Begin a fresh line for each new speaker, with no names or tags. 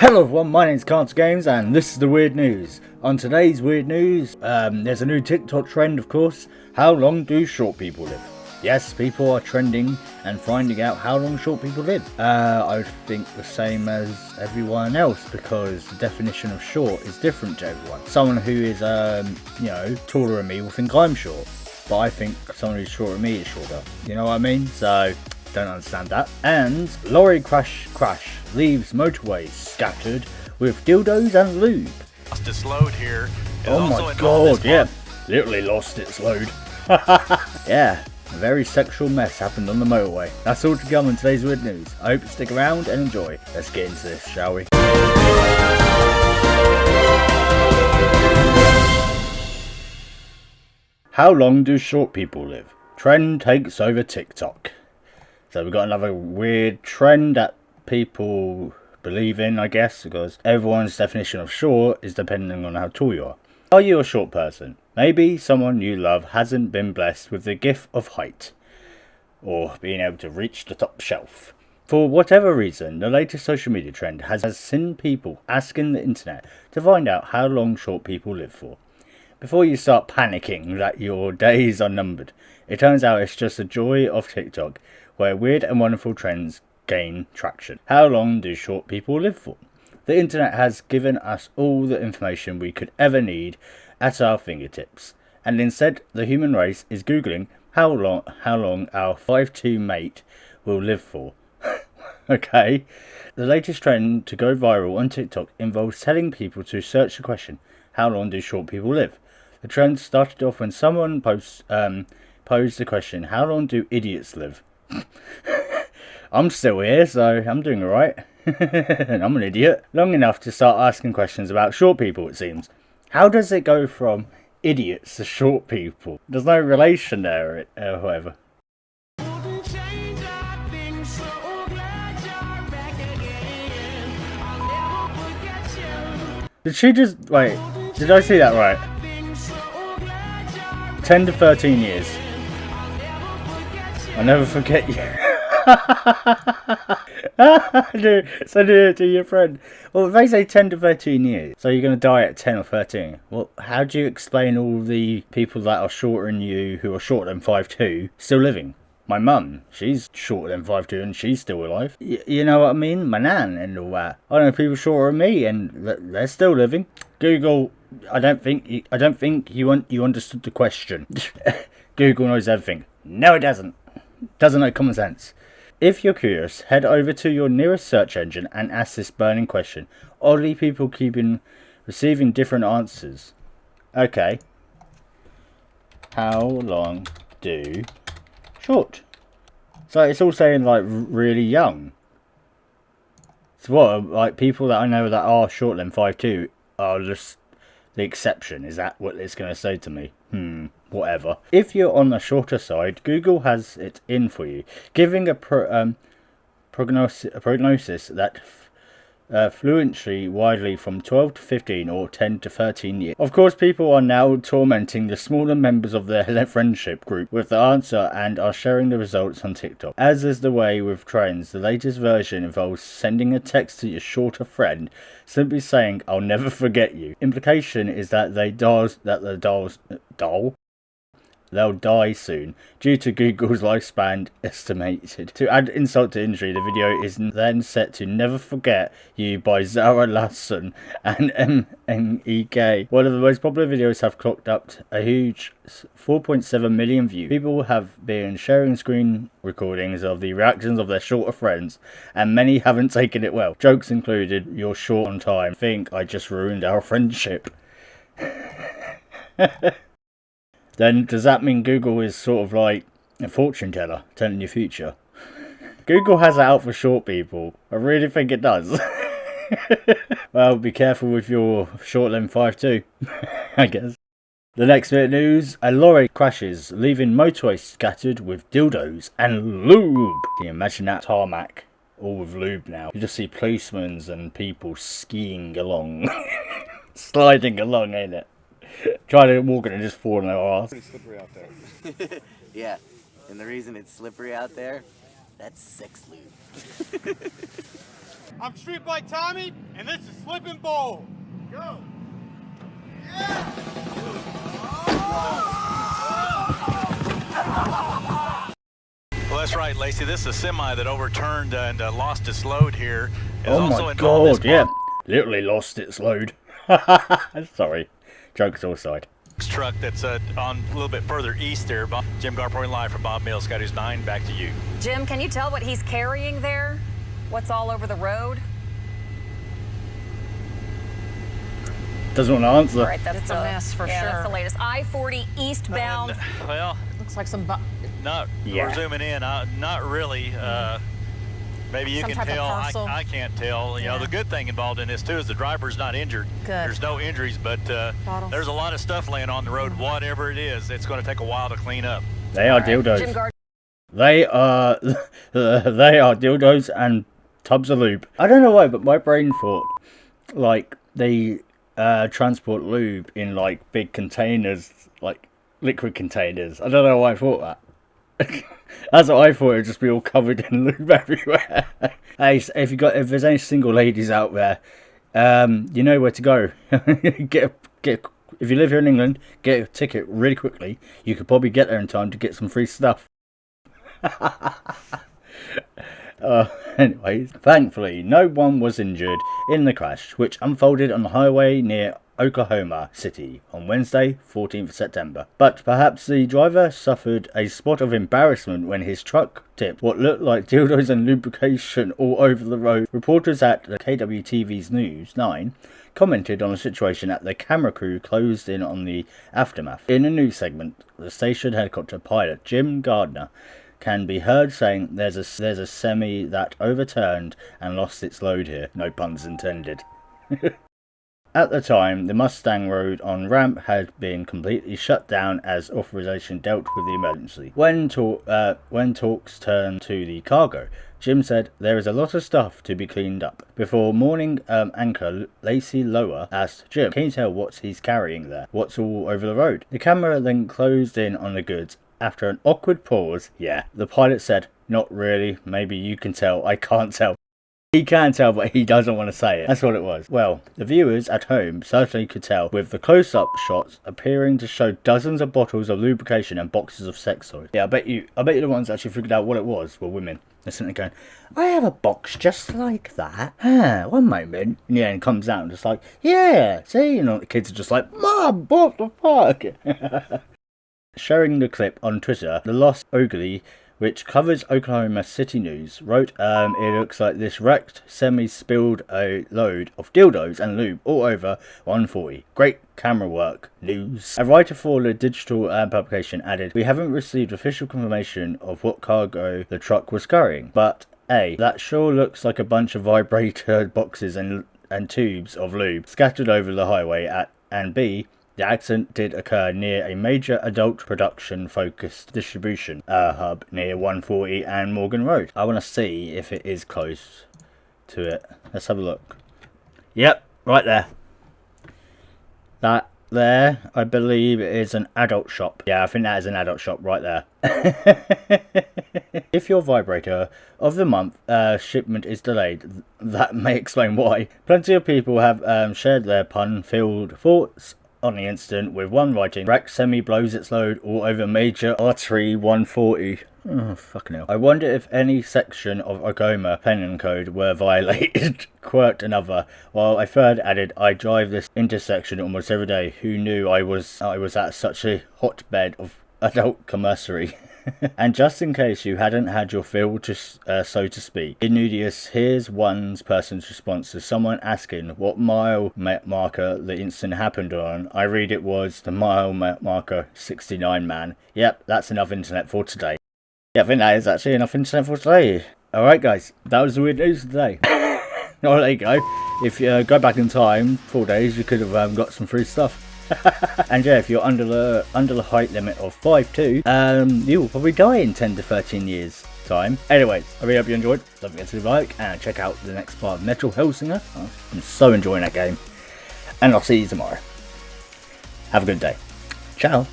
Hello everyone, my name is CantDoGames and this is the weird news. On today's weird news, there's a new TikTok trend, of course. How long do short people live? Yes, people are trending and finding out how long short people live. I would think the same as everyone else because the definition of short is different to everyone. Someone who is, taller than me will think I'm short, but I think someone who's shorter than me is shorter. You know what I mean? So, don't understand that. And lorry crash leaves motorways scattered with dildos and lube.
Lost its load here.
Oh my god, yeah. Literally lost its load. Yeah, a very sexual mess happened on the motorway. That's all to come in today's weird news. I hope you stick around and enjoy. Let's get into this, shall we? How long do short people live? Trend takes over TikTok. So we've got another weird trend that people believe in, I guess, because everyone's definition of short is depending on how tall you are. Are you a short person? Maybe someone you love hasn't been blessed with the gift of height, or being able to reach the top shelf. For whatever reason, the latest social media trend has seen people asking the internet to find out how long short people live for. Before you start panicking that your days are numbered, it turns out it's just the joy of TikTok, where weird and wonderful trends gain traction. How long do short people live for? The internet has given us all the information we could ever need at our fingertips, and instead the human race is googling how long our 5'2" mate will live for. Okay. The latest trend to go viral on TikTok involves telling people to search the question, how long do short people live? The trend started off when someone posed the question, how long do idiots live? I'm still here, so I'm doing alright. I'm an idiot. Long enough to start asking questions about short people, it seems. How does it go from idiots to short people? There's no relation there, however. Did she just... wait, did I see that right? 10 to 13 years. I'll never forget you. So do it to your friend. Well, if they say 10 to 13 years, so you're going to die at 10 or 13. Well, how do you explain all the people that are shorter than you, who are shorter than 5'2", still living? My mum, she's shorter than 5'2" and she's still alive. You know what I mean? My nan and all that. I know people shorter than me and they're still living. Google, I don't think you understood the question. Google knows everything. No, it doesn't. Doesn't know common sense. If you're curious, head over to your nearest search engine and ask this burning question. Oddly, people keep receiving different answers. Okay. How long do short? So it's all saying like really young. So what, like people that I know that are shorter than 5'2" are just the exception? Is that what it's going to say to me? Whatever. If you're on the shorter side, Google has it in for you, giving a prognosis that fluently widely from 12 to 15 or 10 to 13 years. Of course, people are now tormenting the smaller members of their friendship group with the answer and are sharing the results on TikTok. As is the way with trends, the latest version involves sending a text to your shorter friend, simply saying, "I'll never forget you." Implication is that they'll die soon, due to Google's lifespan estimated. To add insult to injury, the video is then set to "Never Forget You" by Zara Larsson and MNEK. One of the most popular videos have clocked up a huge 4.7 million views. People have been sharing screen recordings of the reactions of their shorter friends, and many haven't taken it well. Jokes included, "You're short on time. Think I just ruined our friendship." Then does that mean Google is sort of like a fortune teller telling your future? Google has it out for short people. I really think it does. Well, be careful with your short than 5'2", I guess. The next bit of news, a lorry crashes, leaving motorways scattered with dildos and lube. Can you imagine that tarmac? All with lube now. You just see policemen and people skiing along. Sliding along, ain't it? Trying to walk it and just fall on their ass.
It's slippery out there.
Yeah, and the reason it's slippery out there, that's sex lube.
I'm Street Bike Tommy, and this is Slip and Bowl. Go.
Well, that's right, Lacey. This is a semi that overturned and lost its load here. It
Oh
also
my
involved
god, yeah. Literally lost its load. Sorry. Jokes aside.
this truck that's on a little bit further east there. Jim Garpoint live from Bob Mills, Scott News 9. Back to you.
Jim, can you tell what he's carrying there? What's all over the road?
Doesn't want to answer.
All right, that's
It's a mess for
yeah,
sure.
That's the latest. I-40 eastbound.
Well,
Looks like some
we're zooming in. Not really. Maybe you
Some
can
type of
tell.
parcel.
I can't tell. You know,
Yeah.
the good thing involved in this too is the driver's not injured.
Good.
There's no injuries, but
Bottles.
there's a lot of stuff laying on the road. Whatever it is, it's going to take a while to clean up.
They are
Jim
dildos.
Gard-
They are they are dildos and tubs of lube. I don't know why, but my brain thought like they transport lube in like big containers, like liquid containers. I don't know why I thought that. That's what I thought. It'd just be all covered in lube everywhere. Hey, if there's any single ladies out there, you know where to go. get if you live here in England, get a ticket really quickly. You could probably get there in time to get some free stuff. Anyways, thankfully, no one was injured in the crash, which unfolded on the highway near Oklahoma City on Wednesday, 14th September. But perhaps the driver suffered a spot of embarrassment when his truck tipped what looked like dildos and lubrication all over the road. Reporters at the KWTV's News 9 commented on the situation as the camera crew closed in on the aftermath. In a news segment, the station helicopter pilot Jim Gardner can be heard saying there's a semi that overturned and lost its load here. No puns intended. At the time, the Mustang Road on ramp had been completely shut down as authorization dealt with the emergency. When talks turned to the cargo, Jim said there is a lot of stuff to be cleaned up. Before morning anchor Lacey Lower asked Jim, can you tell what he's carrying there? What's all over the road? The camera then closed in on the goods. After an awkward pause, the pilot said, not really, maybe you can tell, I can't tell. He can tell, but he doesn't want to say it. That's what it was. Well, the viewers at home certainly could tell, with the close-up shots appearing to show dozens of bottles of lubrication and boxes of sex toys. Yeah, I bet you the ones that actually figured out what it was were women. They're sitting there going, I have a box just like that. One moment. And it comes out and just like, yeah, see? You know, the kids are just like, Mom, what the fuck? Sharing the clip on Twitter, the Lost Ogley, which covers Oklahoma City news, wrote, it looks like this wrecked semi spilled a load of dildos and lube all over 140. Great camera work, news. A writer for the digital publication added, we haven't received official confirmation of what cargo the truck was carrying, but A, that sure looks like a bunch of vibrator boxes and tubes of lube scattered over the highway, and B, the accident did occur near a major adult production-focused distribution hub near 140 and Morgan Road. I want to see if it is close to it. Let's have a look. Yep, right there. That there, I believe, is an adult shop. Yeah, I think that is an adult shop right there. If your vibrator of the month shipment is delayed, that may explain why. Plenty of people have shared their pun-filled thoughts on the incident, with one writing, wreck semi blows its load all over major artery 140. Oh, fucking hell. I wonder if any section of Oklahoma penal code were violated, quirked another, while a third added, I drive this intersection almost every day. Who knew I was at such a hotbed of adult commissary? And just in case you hadn't had your fill, so to speak, Inudius, here's one person's response to someone asking what mile marker the incident happened on. I read it was the mile marker 69, man. Yep, that's enough internet for today. Yeah, I think that is actually enough internet for today. Alright guys, that was the weird news today. Oh, there you go. If you go back in time, 4 days, you could have got some free stuff. And yeah, if you're under the height limit of 5'2", you will probably die in 10 to 13 years time. Anyways, I really hope you enjoyed. Don't forget to leave a like and check out the next part of Metal Hellsinger. I'm so enjoying that game. And I'll see you tomorrow. Have a good day. Ciao.